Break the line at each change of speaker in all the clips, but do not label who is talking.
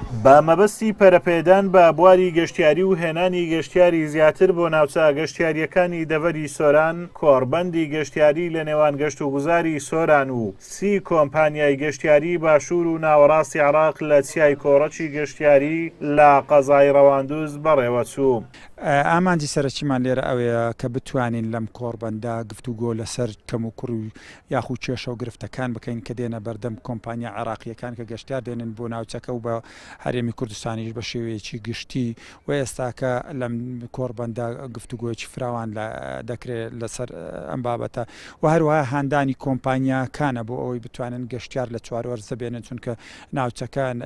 بە مەبەستی پەرەپێدان بە بواری گەشتیاری و هێنانی گەشتیاری زیاتر بۆ ناوچە گەشتیاریەکانی دەڤەری سۆران، کۆڕبەندی گەشتیاری لە نێوان گەشت و گوزاری سۆران و 30 کۆمپانیای گەشتیاری باشوور و ناوەڕاستی عێراق لە چیای کۆڕەکی گەشتیاری لە قەزای ڕەواندوز بەڕێوەچوو.
ئامانجی سەرچیمان لێرە ئەوەیە کە بتوانین لەم کۆڕبەندا گفتوگۆ لەسەر کەم و کوڕ و یاخود کێشە و گرفتەکان بکەین کە دێنە بەردەم کۆمپانیا عێراقیەکان کە گەشتیار دێنن بۆ ناوچەکە و بە هەرێمی کوردستانیش بە شێوەیەکی گشتی و ئێستاکە لەم کۆڕبەندا گفتوگۆیەکی فراوان دەکرێت لەسەر ئەم بابەتە و هەروەها هاندانی کۆمپانیاکانە بۆ ئەوەی بتوانن گەشتیار لە چواروەرزە بێنن چونکە ناوچەکان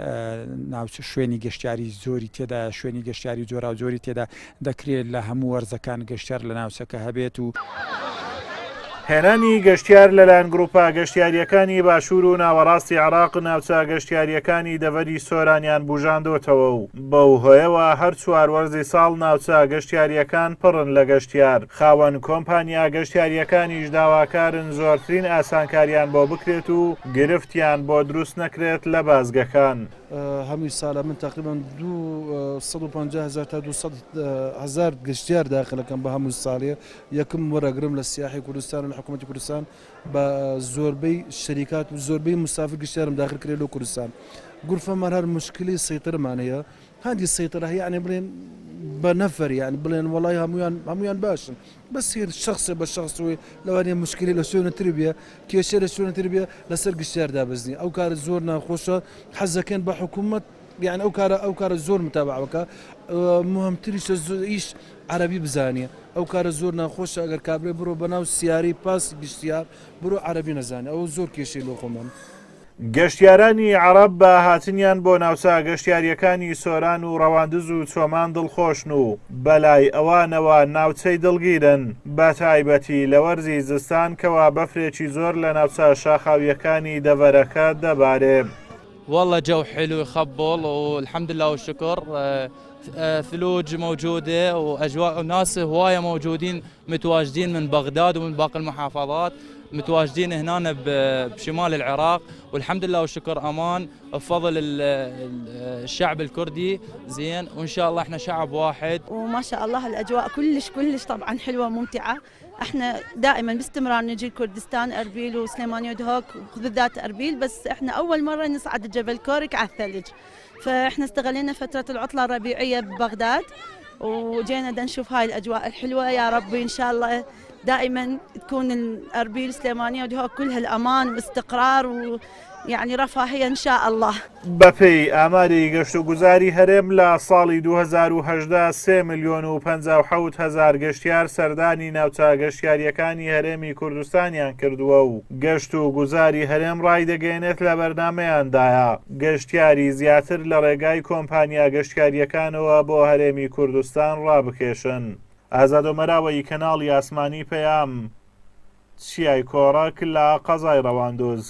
شوێنی گەشتیاری زۆری تێدا شوێنی گەشتیاری جۆرا و جۆری تێدا دەکرێت لە هەموو وەرزەکان گەشتیار لە ناوچەکە هەبێت و
هێنانی گەشتیار لەلایەن گروپا گەشتیاریەکانی باشوور و ناوەڕاستی عێراق ناوچە گەشتیاریەکانی دەڤەری سۆرانیان بوژاندۆتەوە و بەو هۆیەوە هەر چواروەرزی ساڵ ناوچە گەشتیاریەکان پڕن لە گەشتیار. خاوەن کۆمپانیا گەشتیاریەکانیش داواکارن زۆرترین ئاسانکاریان بۆ بکرێت و گرفتیان بۆ دروست نەکرێت لە بازگەکان.
هەمووی ساڵە من تقریبا 250,000 تا 200,000 گەشتیار داخلەکەم بە هەموو ساڵێ یەکم وەرەگرم لە سیاحی کوردستان و لە حکوومەتی کوردستان بە زۆربەی شەریکات و زۆربەی مسافر گەشتیارم داخل کرێت لە کوردستان. گورفەمان هەر مشکلی سەیترمان هەیە هەندی سەیتر هەیە یعنی بڵێن بە نەفەر یعنی بڵێن وەڵای هەمویان باشن بەس هێر شخصێ بە شخصوی لەوانەیە مشکلی لە شوێنەتر بێ کێشە لە شوێنەتر بێ لەسەر گەشتیار دابەزنی ئەو کارە زۆر ناخۆشە حەزەکەن بە حکوومەت یعنی ئەو کارە زۆر متابعەکە مهمتریشە ئیش عەرەبی بزانێ ئەو کارە زۆر ناخۆشە ئەگەر کابرێ بڕۆ بەناو سیاری پاسی گشتیار بڕۆ عەرەبی نەزانێ ئەو زۆر کێشەی لۆ خۆمان.
گەشتیارانی عەرەب بە هاتنیان بۆ ناوچە گەشتیاریەکانی سۆران و ڕەواندز و چۆمان دڵخۆشن و بەلای ئەوانەوە ناوچەی دڵگیرن بە تایبەتی لە وەرزی زستان کەوا بەفرێکی زۆر لە ناوچە شاخاویەکانی دەڤەرەکە دەبارێ.
والله جو حلو يخبل والحمد لله والشكر. ثلوج موجودة وأجواء وناس هواية موجودين متواجدين من بغداد ومن باقي المحافظات متواجدين هنا بشمال العراق والحمد لله والشكر أمان بفضل الشعب الكردي زين وإن شاء الله احنا شعب واحد
وما شاء الله الأجواء كلش طبعا حلوة ممتعة. احنا دائما باستمرار نجي كردستان أربيل وسليمانية ودهوك بالذات أربيل بس احنا أول مرة نصعد جبل كورك على الثلج فاحنا استغلينا فترة العطلة الربيعية ببغداد وجينا نشوف هاي الأجواء الحلوة. يا ربي إن شاء الله دائما تكون الأربيل سليمانية ودهوك كلها الأمان واستقرار ويعني رفاهية إن شاء الله.
بەپێی ئاماری گەشت و گوزاری هەرێم لە ساڵی 2018 3,057,000 گەشتیار سەردانی ناوچە گەشتیاریەکانی هەرێمی کوردستانیان کردووە و گەشت و گوزاری هەرێم ڕایدەگەێنێت لە بەرنامەیاندایە گەشتیاری زیاتر لە ڕێگای کۆمپانیا گەشتیاریەکانەوە بۆ هەرێمی کوردستان ڕابکێشن. ئازادۆمەراوەی کەناڵی ئاسمانی پەیام چیای کۆڕەک لە قەزای ڕەواندوز.